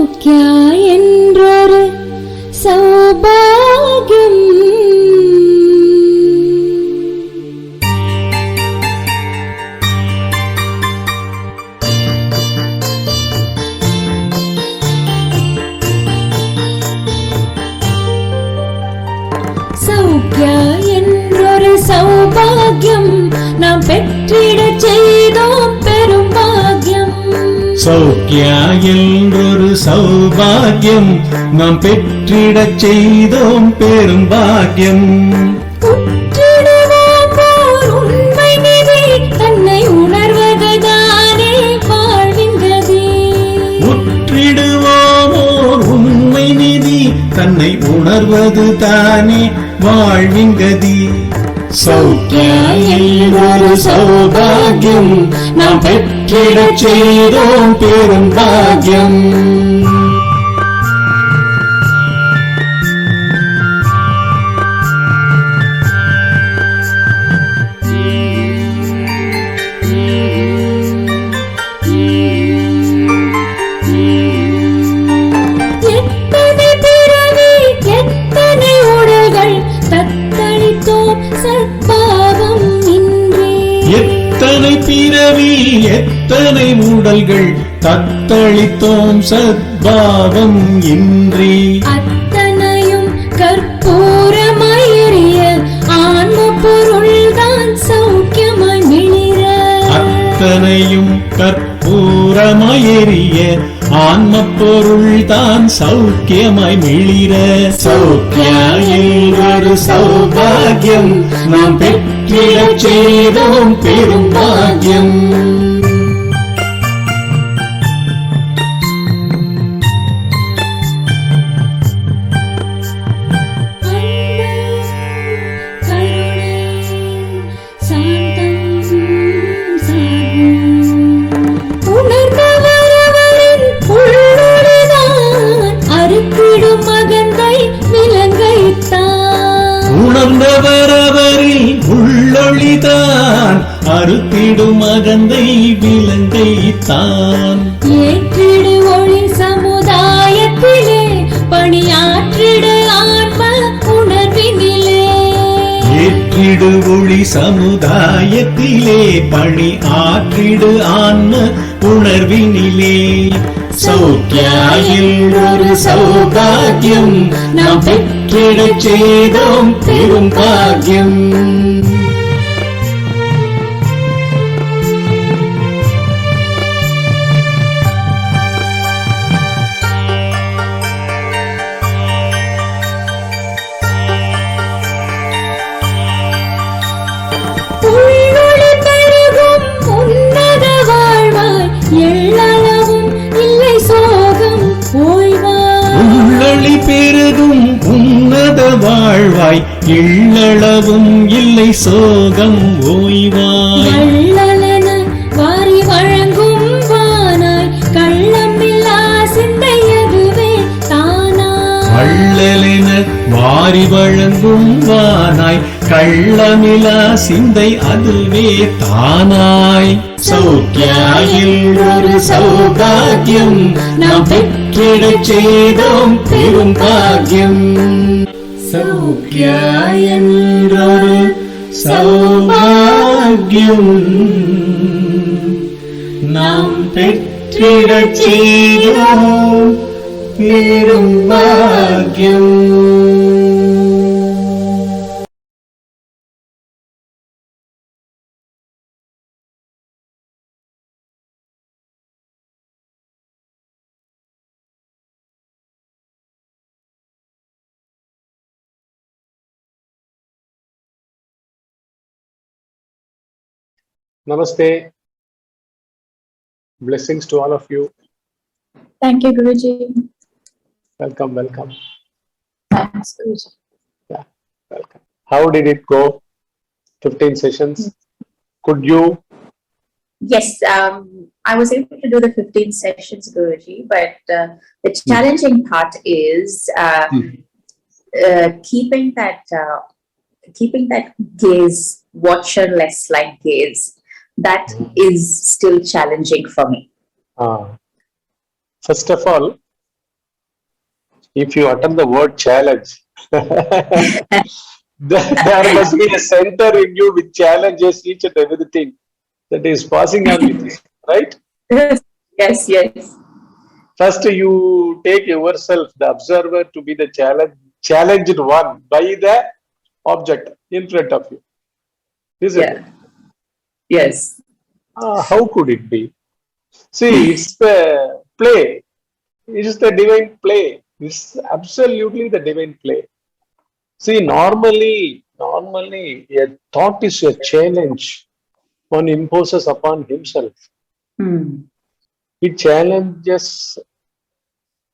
சௌக்கியா என்றொரு சௌபாகியம் சௌக்கியா என்றொரு சௌபாகியம் நாம் பெற்றிடச் செய்தோம் பெரும் பாக்கியம். சௌக்கியா என்றொரு சௌபாகியம் நாம் பெற்றிடச் செய்தோம் பெரும் பாக்கியம். உற்றிடுவோம் ஓர் உண்மை நிதி தன்னை உணர்வதுதானே வாழ்வின் கதி. உற்றிடுவோம் ஓர் உண்மை நிதி தன்னை உணர்வது தானே வாழ்வின் கதி. சௌக்கியா என்றொரு சௌபாகியம் நாம் பெற்றிடச் செய்தோம் பெரும் பாக்கியம். எத்தனை பிறவி எத்தனை உடல்கள் தத்தளித்தோம் சத்பாவம் இன்றி. அத்தனையும் கற்பூரமாய் எரிய ஆன்ம பொருள்தான் சௌக்கியமாய் மிளிர. அத்தனையும் கற்பூரமாய் எரிய ஆன்ம பொருள்தான் சௌக்கியமாய் மிளிர. சௌக்கியா என்றொரு சௌபாகியம் நாம் பெற்றிடச் செய்தோம் பெரும் பாக்கியம். உணர்ந்தவரவரில் உள்ளொளிதான் அறுத்திடும் அகந்தை விலங்கைத்தான். ஏற்றிடு ஒளி சமுதாயத்திலே பணியாற்றிடு ஆன்ம உணர்வினிலே. ஏற்றிடு ஒளி சமுதாயத்திலே பணி ஆற்றிடு ஆன்ம உணர்வினிலே. சௌக்கியா என்றொரு சௌபாகியம் நாம் பெற்றிடச் செய்தோம் பெரும் பாக்கியம். உள்ளொளி பெருகும் உன்னத வாழ்வாய் எள்ளளவும் இல்லை சோகம் ஓய்வாய். உள்ளொளி பெருகும் உன்னத வாழ்வாய் எள்ளளவும் இல்லை சோகம் ஓய்வாய். வள்ளலென வாரி வழங்கும் வானாய் கள்ளமில்லா சிந்தை அதுவே தானாய். வள்ளலென வாரி வழங்கும் வானாய் கள்ளமிலா சிந்தை அதுவே தானாய். சௌக்கியா என்றொரு சௌபாகியம் நாம் பெற்றிடச் செய்தோம் பெரும் பாக்கியம். சௌக்கியா என்றொரு சௌபாகியம் நாம் பெற்றிடச் செய்தோம் பெரும் பாக்கியம். Namaste. Blessings to all of you. Thank you, Guruji. Welcome, welcome. Thanks, Guruji. Yeah, welcome. How did it go? 15 sessions. Could you? Yes, I was able to do the 15 sessions, Guruji, but the challenging part is keeping that gaze, watcher-less-like gaze. That is still challenging for me. First of all, If you utter the word challenge, there must be a center in you which challenges each and everything that is passing on with you, right? Yes, yes. First, you take yourself, the observer, to be the challenged one by the object in front of you, isn't it? Yeah. Yes. How could it be? See, it's the play. It is the divine play. It's absolutely the divine play. See, normally, a thought is a challenge one imposes upon himself. Hmm. It challenges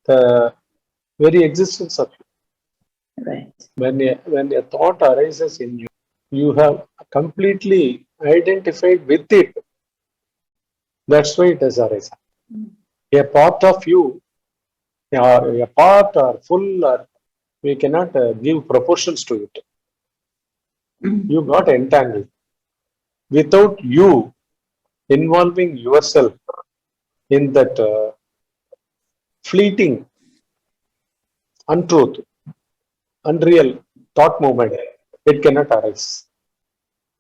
the very existence of you. Right. When a thought arises in you, you have completely identified with it. That's why it has arisen. A part of you, or a part or full, or we cannot give proportions to it. Hmm. You got entangled. Without you involving yourself in that fleeting, untruth, unreal thought movement, it cannot arise.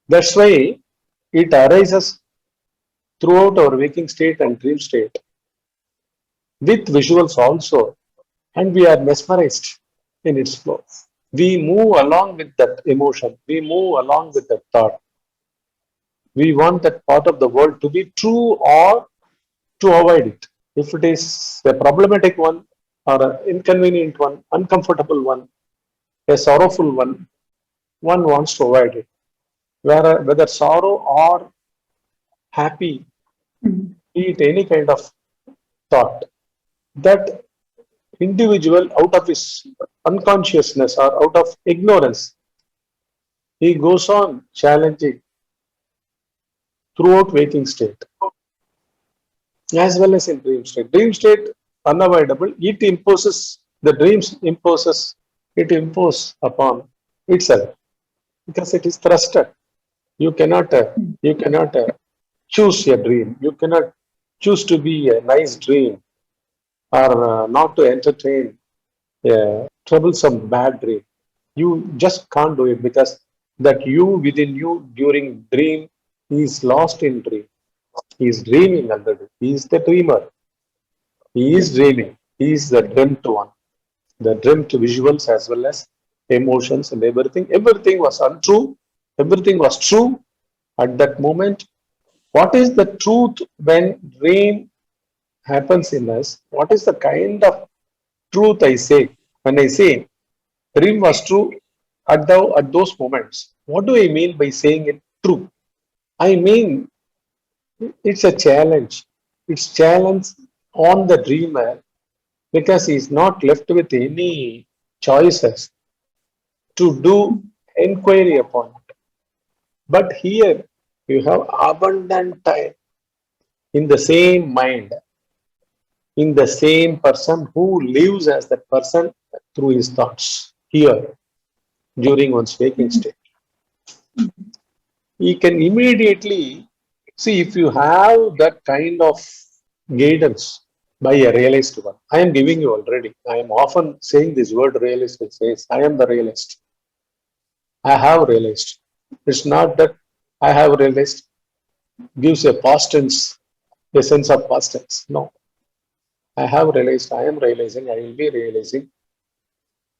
That's why it arises throughout our waking state and dream state with visuals also, and we are mesmerized in its flow. We move along with that emotion, we move along with that thought. We want that part of the world to be true or to avoid it. If it is a problematic one or an inconvenient one, uncomfortable one, a sorrowful one wants to avoid it. Whether sorrow or happy, Hmm. be it any kind of thought, that individual out of his unconsciousness or out of ignorance, he goes on challenging throughout waking state as well as in dream state. Dream state, unavoidable, it imposes, the dreams imposes, it imposes upon itself because it is thrusted. You cannot, choose a dream. You cannot choose to be a nice dream or not to entertain a troublesome bad dream. You just can't do it because that you within you during dream is lost in dream. He is dreaming already. He is the dreamer. He is dreaming. He is the dreamt one. The dreamt visuals as well as emotions and everything. Everything was untrue. Everything was true at that moment. What is the truth when dream happens in us? What is the kind of truth I say? When I say dream was true at those moments, what do I mean by saying it true? I mean it's a challenge. It's challenge on the dreamer because he's not left with any choices to do inquiry upon it. But here you have abundant time in the same mind, in the same person who lives as that person through his thoughts here during one's waking state. He can immediately see if you have that kind of guidance by a realized one. I am giving you already. I am often saying this word realist, which says, I am the realist. I have realized. It's not that I have realized gives a past tense, a sense of past tense. No. I have realized, I am realizing, I will be realizing.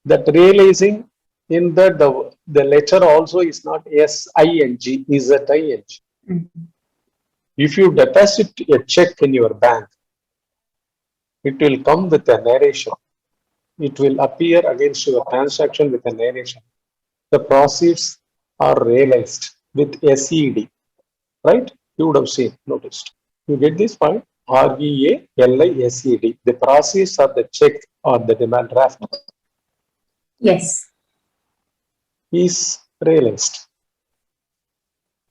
That realizing in the letter also is not S-I-N-G, is a I-N-G. Hmm. If you deposit a check in your bank, it will come with a narration. It will appear against your transaction with a narration. The proceeds are realized with SED, right? You would have seen, noticed. You get this point? REALISED. The proceeds of the check or the demand draft Yes. is realized.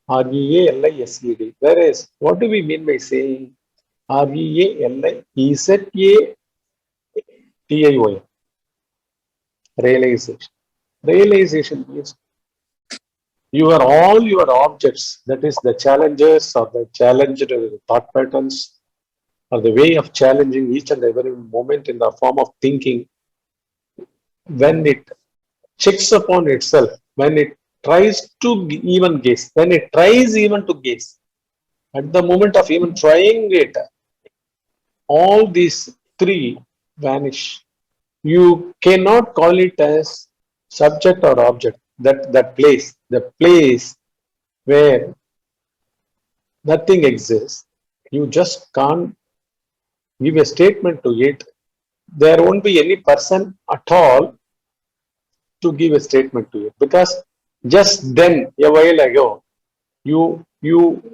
REALISED. Whereas, what do we mean by saying REALIZATION? Realization. Realization means all your objects, that is the challenges or the challenged thought patterns or the way of challenging each and every moment in the form of thinking, when it checks upon itself, when it tries to even gaze, when it tries even to gaze, at the moment of even trying it, all these three vanish. You cannot call it as subject or object. That place, the place where nothing exists, you just can't give a statement to it. There won't be any person at all to give a statement to it, because just then a while ago you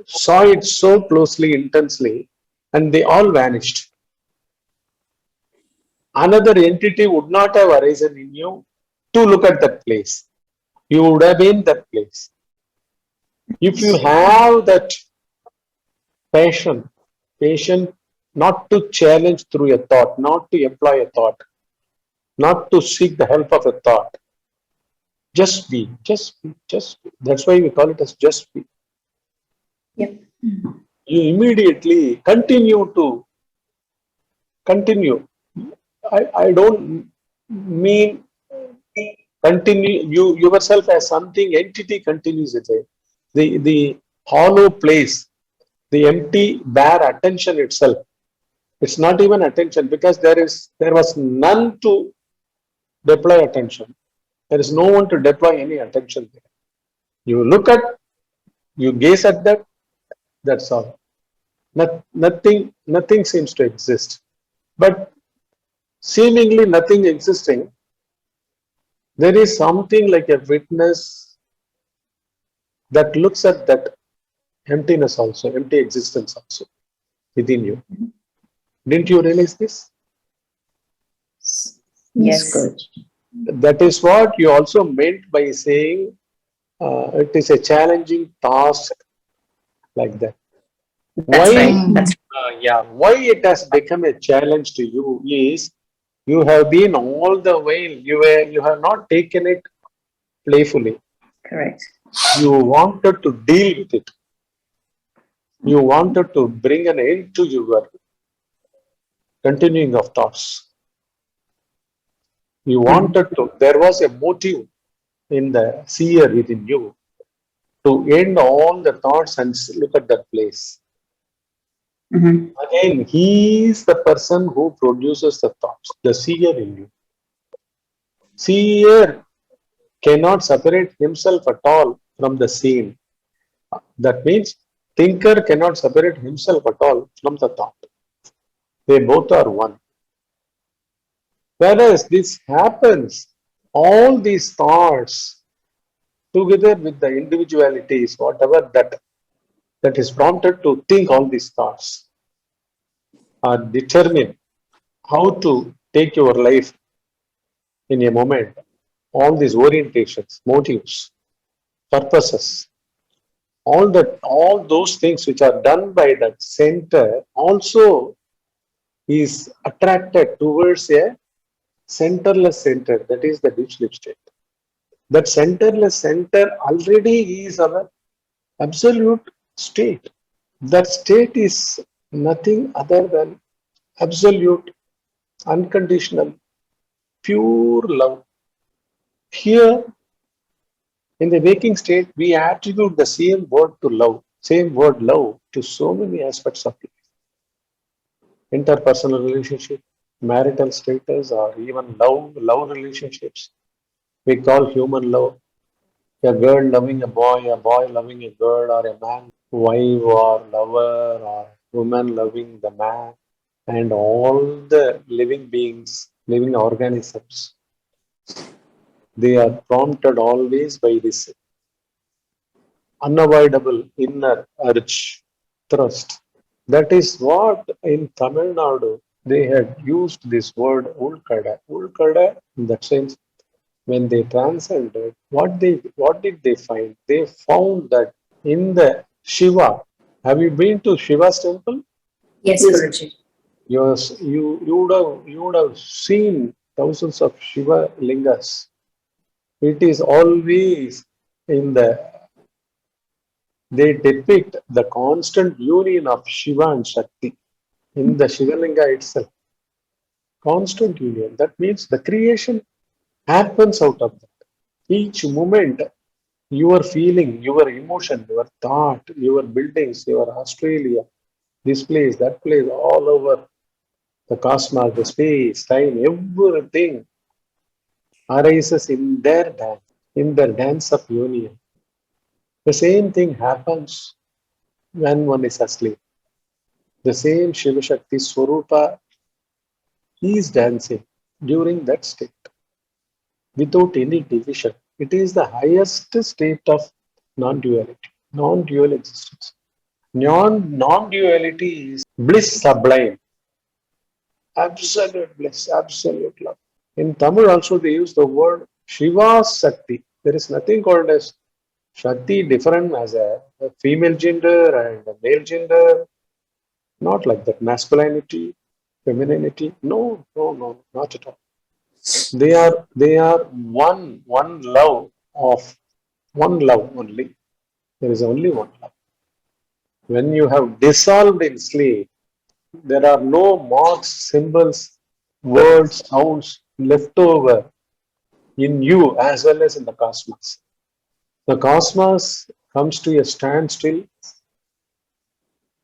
saw it so closely, intensely, and they all vanished. Another entity would not have arisen in you to look at that place. You would have been that place. If you have that patience not to challenge through a thought, not to employ a thought, not to seek the help of a thought, just be, just be, just be. That's why we call it as just be. Yep. You immediately continue. I don't mean continue you yourself as something entity continues with it. The hollow place, the empty bare attention itself. It's not even attention, because there was none to deploy attention. There is no one to deploy any attention there. You look at, you gaze at that, that's all. Nothing seems to exist. But seemingly nothing existing, there is something like a witness that looks at that emptiness also, empty existence also within you. Didn't you realize this? Yes. Good. That is what you also meant by saying it is a challenging task, like that. That's right. That's Why it has become a challenge to you is you have been all the while, you have not taken it playfully. correct. You wanted to deal with it. You wanted to bring an end to your continuing of thoughts. You wanted to, there was a motive in the seer within you to end all the thoughts and look at that place. Mhm. Again, he is the person who produces the thoughts, the seer in you. Seer cannot separate himself at all from the seen. That means thinker cannot separate himself at all from the thought. They both are one. Whereas this happens, all these thoughts together with the individualities, whatever that is prompted to think all these thoughts, are determine how to take your life in a moment. All these orientations, motives, purposes, all those things which are done by that center also is attracted towards a centerless center, that is the deep sleep state. That centerless center already is our absolute state. That state is nothing other than absolute, unconditional, pure love. Here, in the waking state, we attribute the same word to love, same word love to so many aspects of life. Interpersonal relationship, marital status, or even love relationships. We call human love. A girl loving a boy loving a girl, or a man, wife or lover, or woman loving the man, and all the living beings, living organisms, they are prompted always by this unavoidable inner urge, thrust. That is what in Tamilnadu they had used this word UL-KADA. UL-KADA, in that sense, when they transcended, what did they find? They found that in the Shiva. Have you been to Shiva's temple? Yes, Guruji. You would have seen thousands of Shiva lingas. It is always in they depict the constant union of Shiva and Shakti in the Shiva linga itself. Constant union. That means the creation happens out of that. Each moment, your feeling, your emotion, your thought, your buildings, your Australia, this place, all over the cosmos, the space, time, everything arises in their dance of union. The same thing happens when one is asleep. The same Shiva Shakti Swarupa is dancing during that state without any division. It is the highest state of non-duality, non-dual existence. Non-duality is bliss sublime, absolute bliss, absolute love. In Tamil also they use the word Shiva Shakti. There is nothing called as Shakti different as a female gender and a male gender. Not like that. Masculinity, femininity. No, no, no, not at all. They are one love of one love only. There is only one love. When you have dissolved in sleep, there are no marks, symbols, words, sounds left over in you as well as in the cosmos. The cosmos comes to a standstill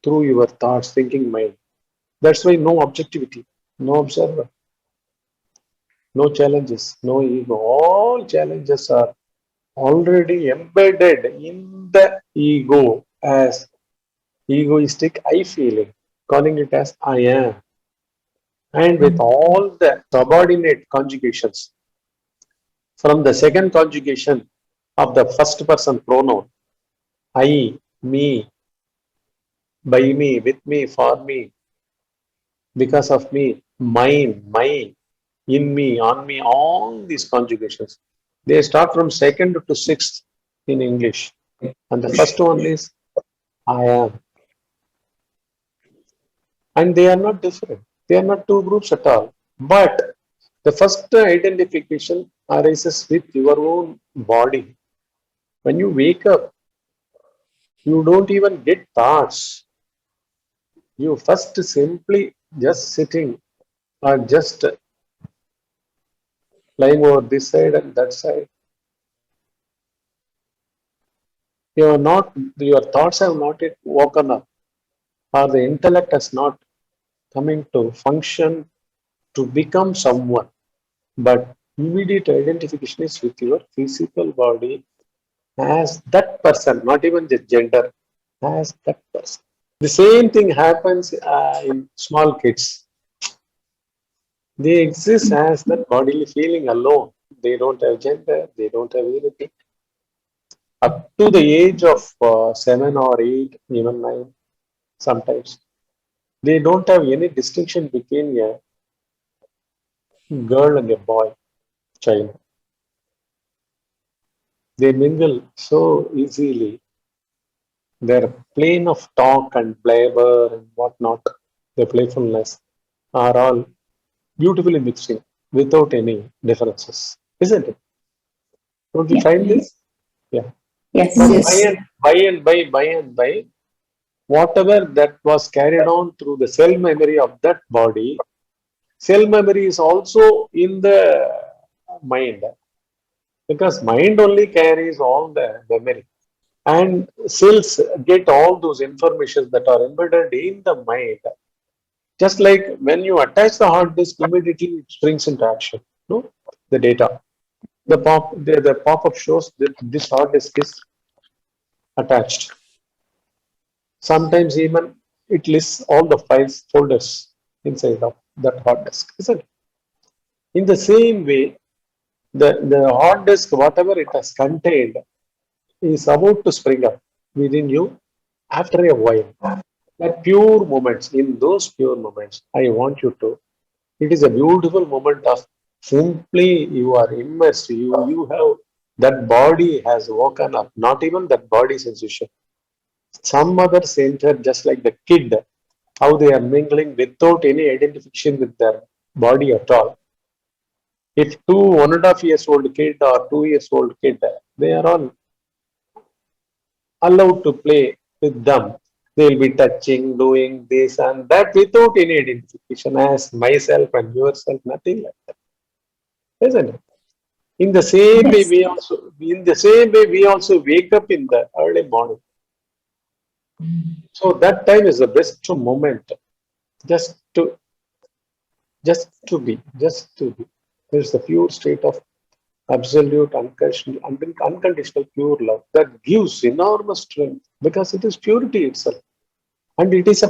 through your thoughts, thinking mind. That's why no objectivity, no observer, no challenges, no ego. All challenges are already embedded in the ego as egoistic I feeling, calling it as I am. And with all the subordinate conjugations from the second conjugation of the first person pronoun, I, me, by me, with me, for me, because of me, mine, my, in me, on me, all these conjugations. They start from second to sixth in English. And the first one is I am. And they are not different. They are not two groups at all. But the first identification arises with your own body. When you wake up, you don't even get thoughts. You first simply just sitting or just lying over this side and that side. You are not, your thoughts have not yet woken up, or the intellect has not coming to function to become someone. But immediate identification is with your physical body as that person, not even the gender, as that person. The same thing happens in small kids. They exist as that bodily feeling alone. They don't have gender, they don't have anything. Up to the age of 7 or 8, even 9, sometimes, they don't have any distinction between a girl and a boy, child. They mingle so easily. Their plane of talk and blabber and whatnot, their playfulness, are all beautifully mixing without any differences, isn't it? Don't you find this? Yeah. Yes. But Yes. by and by, whatever that was carried on through the cell memory of that body, cell memory is also in the mind, because mind only carries all the memory. And cells get all those information that are embedded in the mind. Just like when you attach the hard disk, immediately it springs into action. No, the data, the pop-up shows that this hard disk is attached. Sometimes even it lists all the files, folders inside of that hard disk, isn't it? In the same way, the hard disk, whatever it has contained, is about to spring up within you after a while. That pure moments, in those pure moments, I want you to. It is a beautiful moment of simply you are immersed. You have that body has woken up. Not even that body sensation. Some other center, just like the kid, how they are mingling without any identification with their body at all. If 1.5 years old kid or 2 years old kid, they are all allowed to play with them. They will be touching, doing this and that without any identification as myself and yourself, nothing like that. Isn't it? In the same way, Yes. we also wake up in the early morning. So that time is the best moment, just to be. There's the pure state of absolute unconditional pure love that gives enormous strength because it is purity itself, and it is a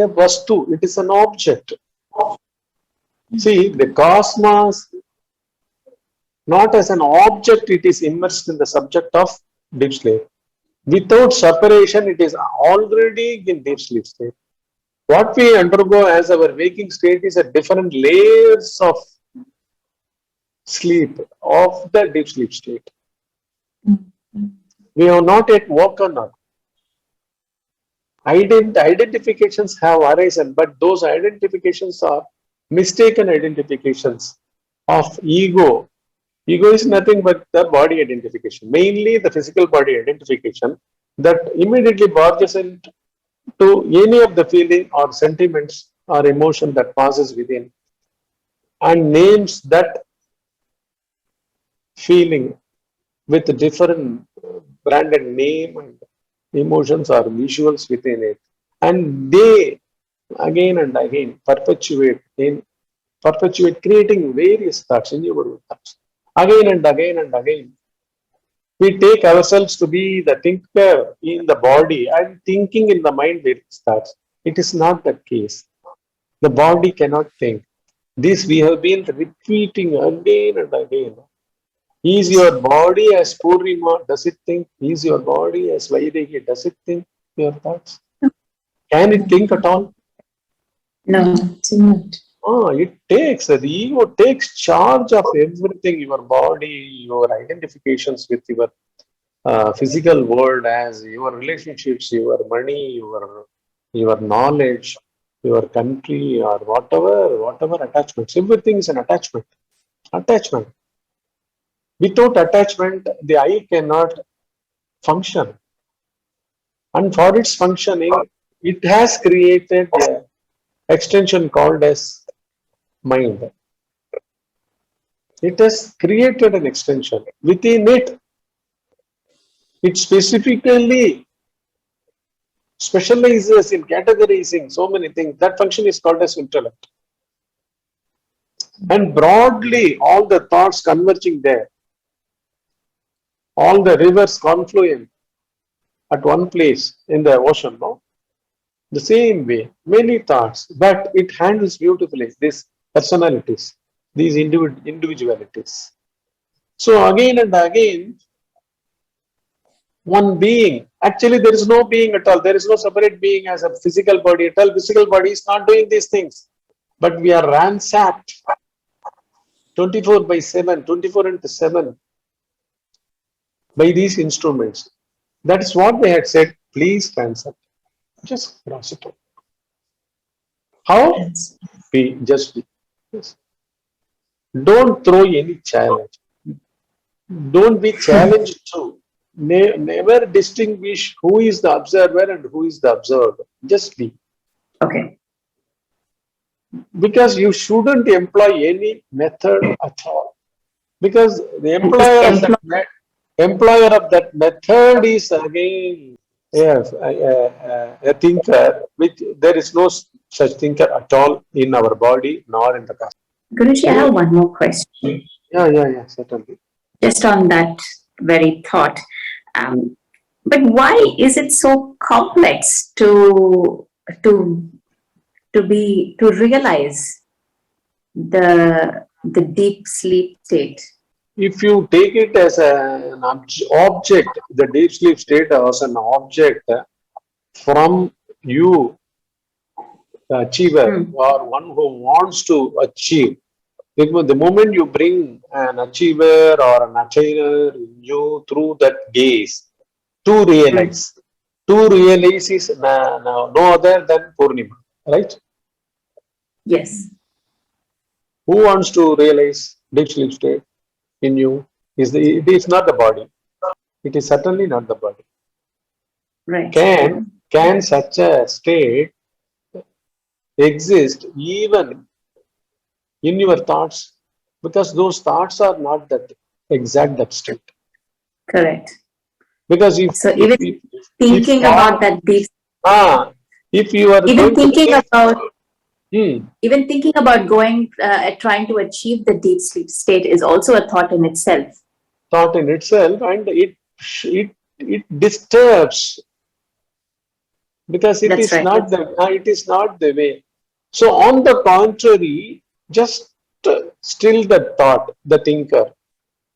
vastu, it is an object. See, the cosmos, not as an object, it is immersed in the subject of deep sleep. Without separation, it is already in deep sleep state. What we undergo as our waking state is a different layers of sleep, of the deep sleep state. We have not yet woken up. Identifications have arisen, but those identifications are mistaken identifications of ego. Ego is nothing but the body identification, mainly the physical body identification that immediately barges into any of the feeling or sentiments or emotion that passes within and names that feeling with different branded name and emotions or visuals within it. And they again and again perpetuate creating various thoughts, innumerable thoughts. Again and again and again. We take ourselves to be the thinker in the body and thinking in the mind various thoughts. It is not the case. The body cannot think. This we have been repeating again and again. Is your body as Purnima? Does it think? Is your body as Vaideki? Does it think your thoughts? Can it think at all? No, it's not. Oh, the ego takes charge of everything, your body, your identifications with your physical world, as your relationships, your money, your knowledge, your country, or whatever attachments. Everything is an attachment. Attachment. Without attachment, the I cannot function. And for its functioning, it has created an extension called as mind. It has created an extension. Within it, it specifically specializes in categorizing so many things. That function is called as intellect. And broadly, all the thoughts converging there, all the rivers confluent at one place in the ocean, no? The same way, many thoughts, but it handles beautifully these personalities, these individualities. So again and again, one being, actually there is no being at all, there is no separate being as a physical body at all. Physical body is not doing these things, but we are ransacked 24/7, 24 into 7 by these instruments. That is what they had said, please transact. Just cross it out. How? Be, just be. Yes. Don't throw any challenge. Don't be challenged to. Never distinguish who is the observer and who is the observed. Just be. Okay. Because you shouldn't employ any method at all. Because the employer of that method is again a thinker, which there is no such thinker at all in our body nor in the cosmos. Guruji, I have one more question. Yeah, certainly. Just on that very thought. But why is it so complex to realize the deep sleep state? If you take it as an object, the deep sleep state as an object from you, the achiever, or one who wants to achieve, the moment you bring an achiever or an attainer in you through that gaze to realize, is no other than Purnima, right? Yes. Who wants to realize deep sleep state in you? It is not the body. It is certainly not the body. Right. Can such a state exist even in your thoughts? because those thoughts are not that exact that state. Correct. Because if So even thinking about that deep, if you are even going thinking to about think, even thinking about going trying to achieve the deep sleep state is also a thought in itself. thought in itself, and it disturbs, because it That's is right. not the way. So on the contrary, just still the thought, the thinker.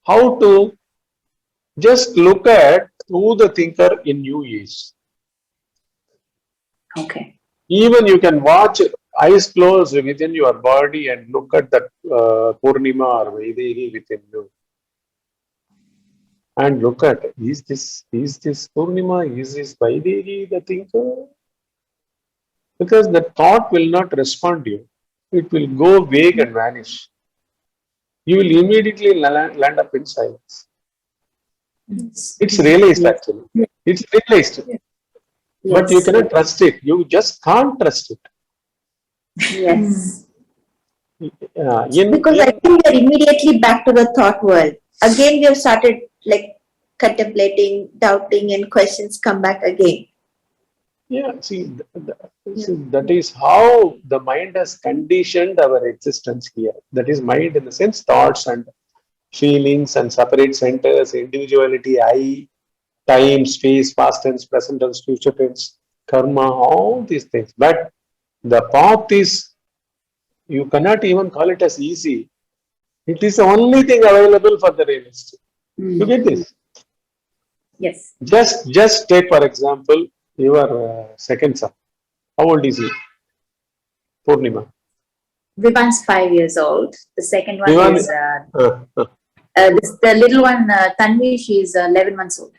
How to just look at who the thinker in you is. Okay. Even you can watch eyes closed within your body and look at that Purnima or Vaidehi within you. And look at, is this Purnima, is this Vaidehi the thinker? Because the thought will not respond to you. It will go vague and vanish. You will immediately land up in silence. It's realized actually. It's realized. But you cannot trust it. You just can't trust it. Yes. In, Because I think we're immediately back to the thought world. Again, we have started like contemplating, doubting, and questions come back again. yeah, see, that is how the mind has conditioned our existence here. That is mind in the sense thoughts and feelings and separate centers, individuality, I, time, space, past tense, present tense, future tense, karma, all these things. But the path is, you cannot even call it as easy. It is the only thing available for the realist. You get this? Yes. Just take for example your second son. How old is he? Purnima. Vivan's 5 years old. The second one Vivan- is the little one Tanvi. She's 11 months old.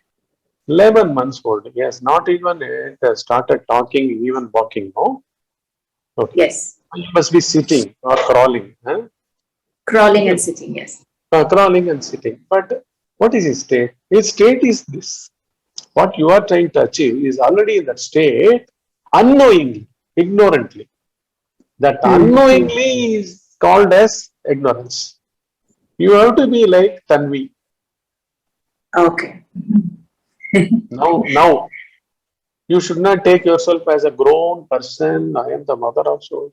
11 months old. Yes, not even started talking, even walking. No. Okay. Yes. You must be sitting or crawling. Huh? Crawling and sitting. Yes. Crawling and sitting. But what is his state? His state is this. What you are trying to achieve is already in that state, unknowingly, ignorantly. That unknowingly is called as ignorance. You have to be like Tanvi. Okay. Now, you should not take yourself as a grown person. I am the mother of so.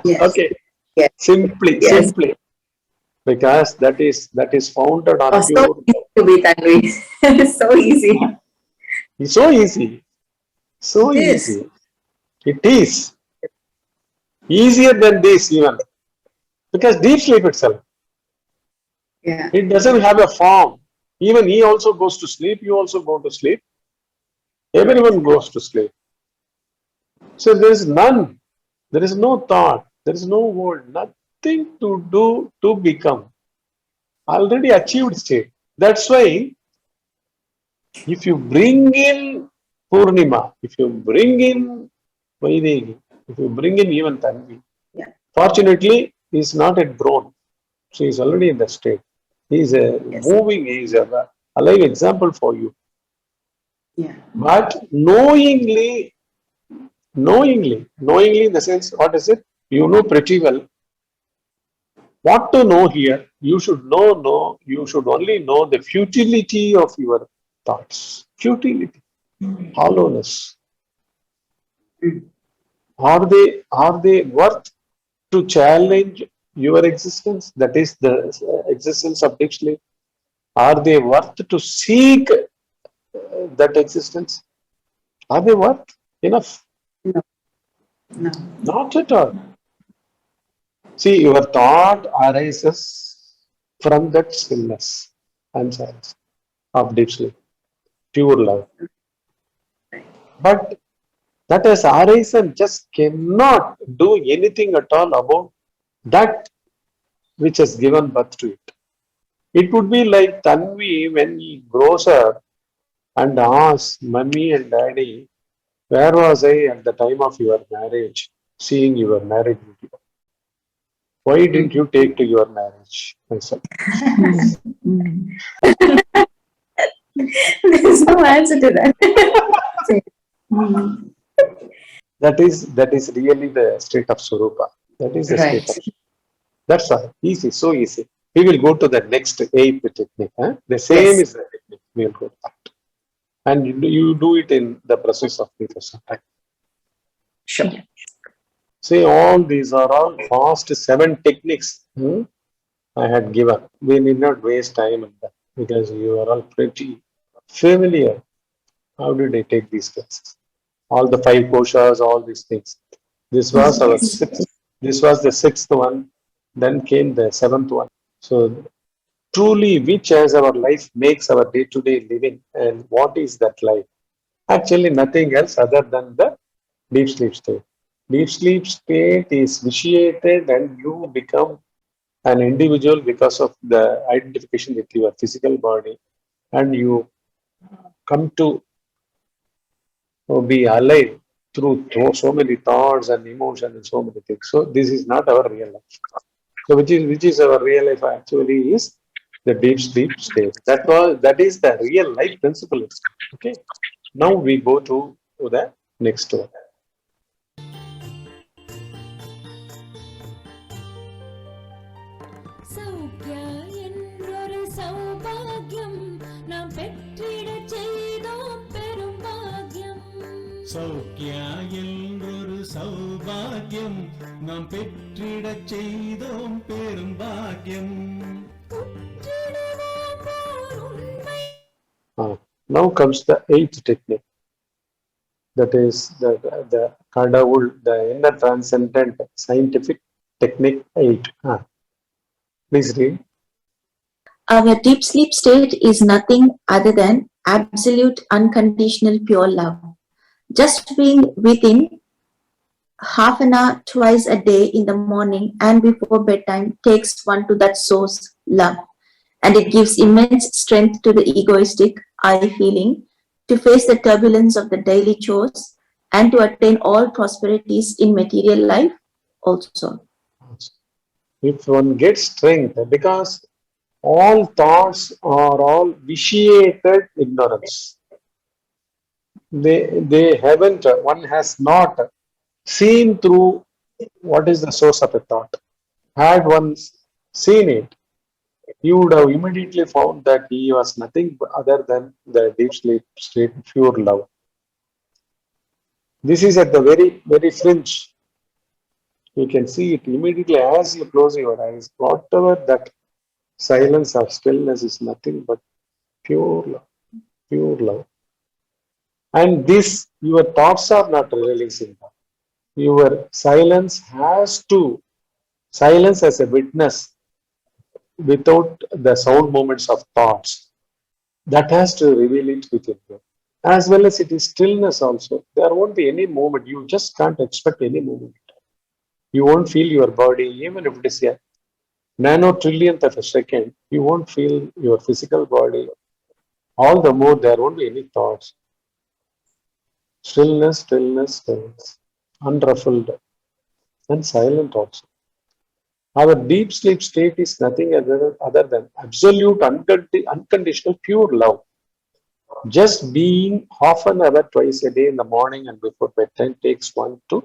Yes. Okay. Yes. Simply. Because that is founded on So easy to be Tanvi. So easy. It's so easy. So It is. easy. It is. Easier than this even. Because deep sleep itself. Yeah. It doesn't have a form. Even he also goes to sleep, you also go to sleep. Everyone goes to sleep. So there is none. There is no thought. There is no world. Nothing to do to become. Already achieved state. That's why if you bring in Purnima, if you bring in Vaidehi, if you bring in even Tanvi, fortunately, he is not yet grown. So he is already in that state. He is a moving, he is a alive example for you. Yeah. But knowingly in the sense, what is it? You know pretty well. What to know here? You should you should only know the futility of your thoughts. Futility, hollowness. Are they worth to challenge your existence? That is the existence of deep sleep. Are they worth to seek that existence? Are they worth enough? No. Not at all. See, your thought arises from that stillness and silence of deep sleep, pure love. But that has arisen just cannot do anything at all about that which has given birth to it. It would be like Tanvi when he grows up and asks Mummy and Daddy, where was I at the time of your marriage, seeing your marriage video? Why didn't you take to your marriage? Myself. There's no answer to that. That is really the state of Swarupa. That is the state of. That's all. Easy, so easy. We will go to the next eighth technique. Huh? The same Yes. is the technique. We will go to that. And you do it in the process of preparation. Right? Sure. See, all these are all past 7 techniques I had given. We need not waste time on that because you are all pretty familiar. How did I take these classes? All the 5 koshas, all these things. This was our Yes. sixth. This was the 6th one. Then came the 7th one. So truly, which as our life makes our day-to-day living, and what is that life? Actually, nothing else other than the deep sleep state. Deep sleep state is vitiated, and you become an individual because of the identification with your physical body, and you come to be alive through so many thoughts and emotions and so many things. So this is not our real life. So which is our real life actually is the deep sleep state. That is the real life principle. Okay. Now we go to the next one. Saukhya என்றொரு சௌபாகியம் நாம் பெற்றிடச் செய்தோம் பெரும் பாக்கியம். சௌக்கியா என்றொரு சௌபாகியம் நாம் பெற்றிடச் செய்தோம் பெரும் பாக்கியம். உற்றிடுவோம் ஓர் உண்மை. Now comes the 8th technique. That is the Kadavul, the inner transcendent scientific technique 8. Please read. Our deep sleep state is nothing other than absolute unconditional pure love. Just being within half an hour twice a day in the morning and before bedtime takes one to that source love, and it gives immense strength to the egoistic I feeling to face the turbulence of the daily chores and to attain all prosperities in material life also. If one gets strength, because all thoughts are all vitiated ignorance. They haven't, one has not seen through what is the source of a thought. Had one seen it, you would have immediately found that he was nothing other than the deep sleep state, pure love. This is at the very, very fringe. You can see it immediately as you close your eyes. Whatever that silence or stillness is nothing but pure love, pure love. And this, your thoughts are not releasing that. Your silence has to, silence as a witness without the sound moments of thoughts. That has to reveal it within you. As well as it is stillness also. There won't be any movement. You just can't expect any movement. You won't feel your body, even if it is a nano trillionth of a second, you won't feel your physical body. All the more, there won't be any thoughts. Stillness, stillness, stillness. Unruffled and silent also. Our deep sleep state is nothing other than absolute, unconditional, pure love. Just being half an hour twice a day in the morning and before bedtime takes one to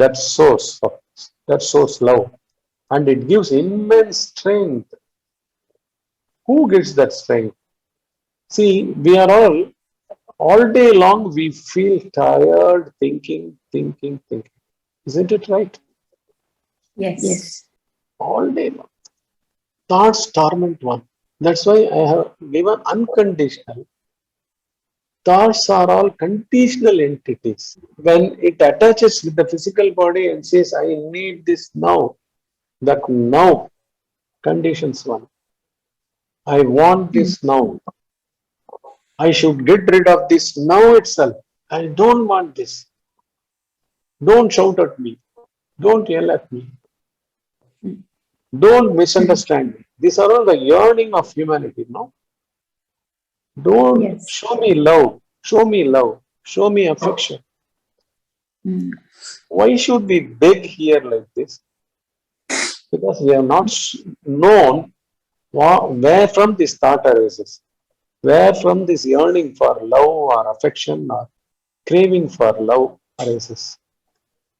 that source love, and it gives immense strength. Who gets that strength? See, we are all day long we feel tired thinking. Isn't it right? Yes. All day long. Thoughts torment one. That's why I have given unconditional. Thoughts are all conditional entities. When it attaches with the physical body and says, I need this now, that now conditions one. I want this now. I should get rid of this now itself. I don't want this. Don't shout at me. Don't yell at me. Don't misunderstand me. These are all the yearning of humanity, no? Don't show me love. Show me love. Show me affection. Why should we beg here like this? Because we have not known where from this thought arises. Where from this yearning for love or affection or craving for love arises.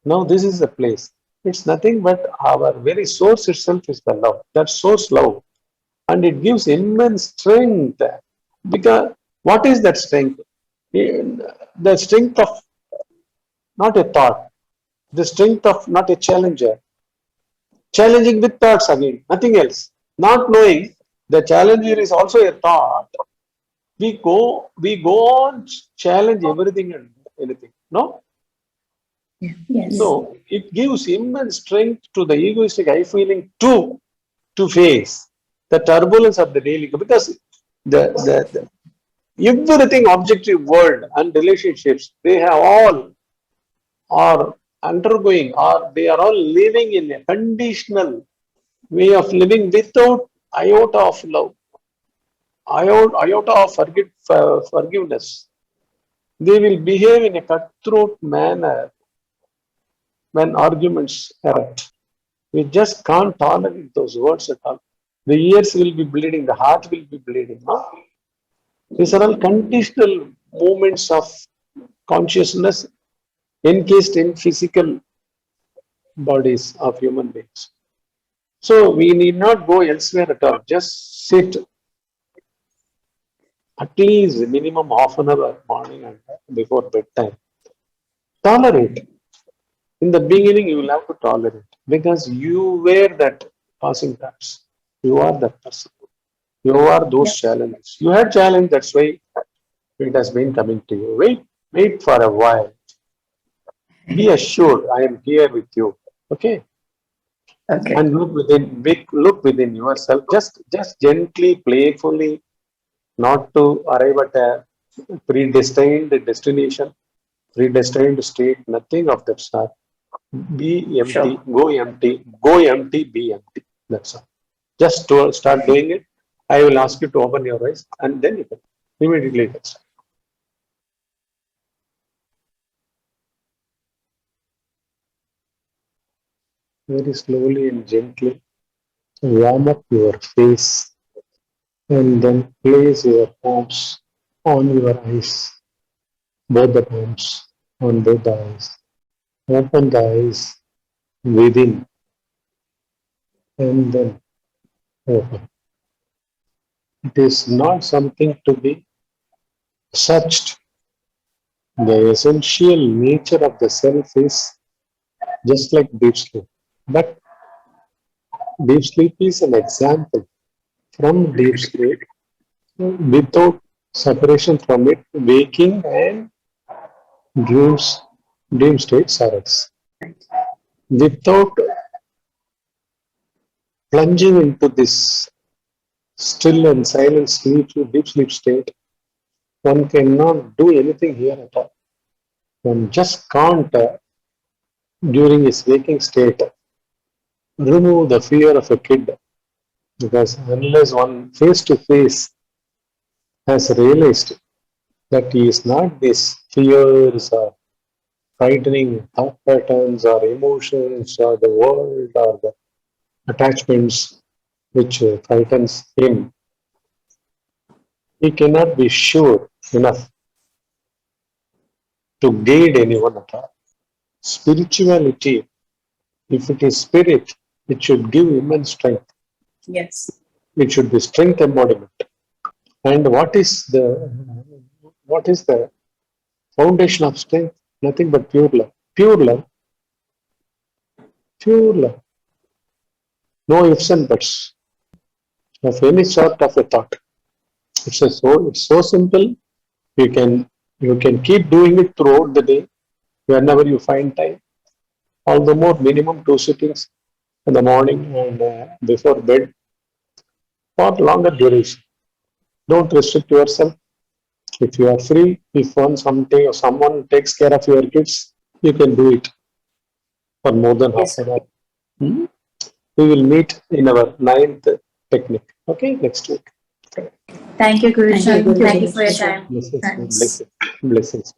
Now this is the place. It's nothing but our very source itself is the love. That source love. And it gives immense strength. Because what is that strength? The strength of not a thought, the strength of not a challenger. Challenging with thoughts again, nothing else. Not knowing the challenger is also a thought. We go on challenge everything and anything. No? Yes. So it gives immense strength to the egoistic I feeling to face the turbulence of the daily, because the everything objective world and relationships, they have all are undergoing, or they are all living in a conditional way of living without iota of love, iota of forgiveness. They will behave in a cutthroat manner when arguments erupt. We just can't tolerate those words at all. The ears will be bleeding, the heart will be bleeding. No? These are all conditional moments of consciousness encased in physical bodies of human beings. So we need not go elsewhere at all. Just sit at least minimum half an hour morning and before bedtime. Tolerate. In the beginning, you will have to tolerate because you were that passing touch. You are that person. You are those challenges. You had challenge, that's why it has been coming to you. Wait for a while. Be assured, I am here with you. Okay? Okay. And look within yourself. Just gently, playfully, not to arrive at a predestined destination, predestined state, nothing of that sort. Be empty, go empty, be empty. That's all. Just to start doing it. I will ask you to open your eyes and then you can immediately get started. Very slowly and gently warm up your face and then place your palms on your eyes, both the palms on both the eyes. Open the eyes within and then open. It is not something to be searched. The essential nature of the self is just like deep sleep. But deep sleep is an example. From deep sleep, without separation from it, waking and dream states arise. Without plunging into this still and silent sleep, deep sleep state, one cannot do anything here at all. One just can't, during his waking state, remove the fear of a kid, because unless one face to face has realized that he is not these fears or frightening thought patterns or emotions or the world or the attachments which frightens him, he cannot be sure enough to guide anyone at all. Spirituality, if it is spirit, it should give immense strength. Yes. It should be strength embodiment. And what is the foundation of strength? Nothing but pure love. Pure love. Pure love. No ifs and buts of any sort of a thought. It's so simple. You can keep doing it throughout the day, whenever you find time. All the more minimum 2 sittings in the morning and before bed, for longer duration. Don't restrict yourself. If you are free, if someone takes care of your kids, you can do it for more than half an hour. We will meet in our 9th technique. Okay, next week. Thank you, Guruji. Thank you, Guruji. Thank you for your time. Blessings. Thanks. Blessings.